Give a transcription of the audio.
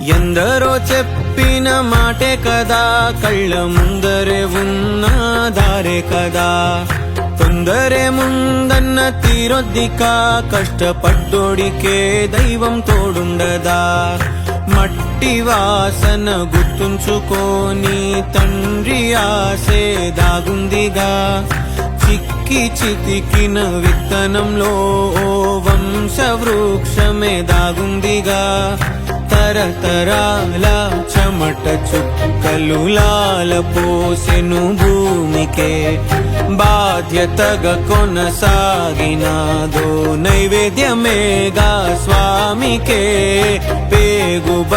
ఎందరో చెప్పిన మాటే కదా, కళ్ళ ముందరే ఉన్న దారే కదా. తొందరే ముందన్న తీరొద్దిక, కష్టపడ్డోడికే దైవం తోడుండదా. మట్టి వాసన గుర్తుంచుకోని తండ్రి ఆసే దాగుందిగా. చిక్కి చితికిన విత్తనంలో ఓ వంశవృక్షమే దాగుందిగా. తరతరాల చెమట చుక్కలు లాల పోసెను భూమికే. బాధ్యతగా కొనసాగినాదో నైవేద్యమేగా స్వామికే. పేగు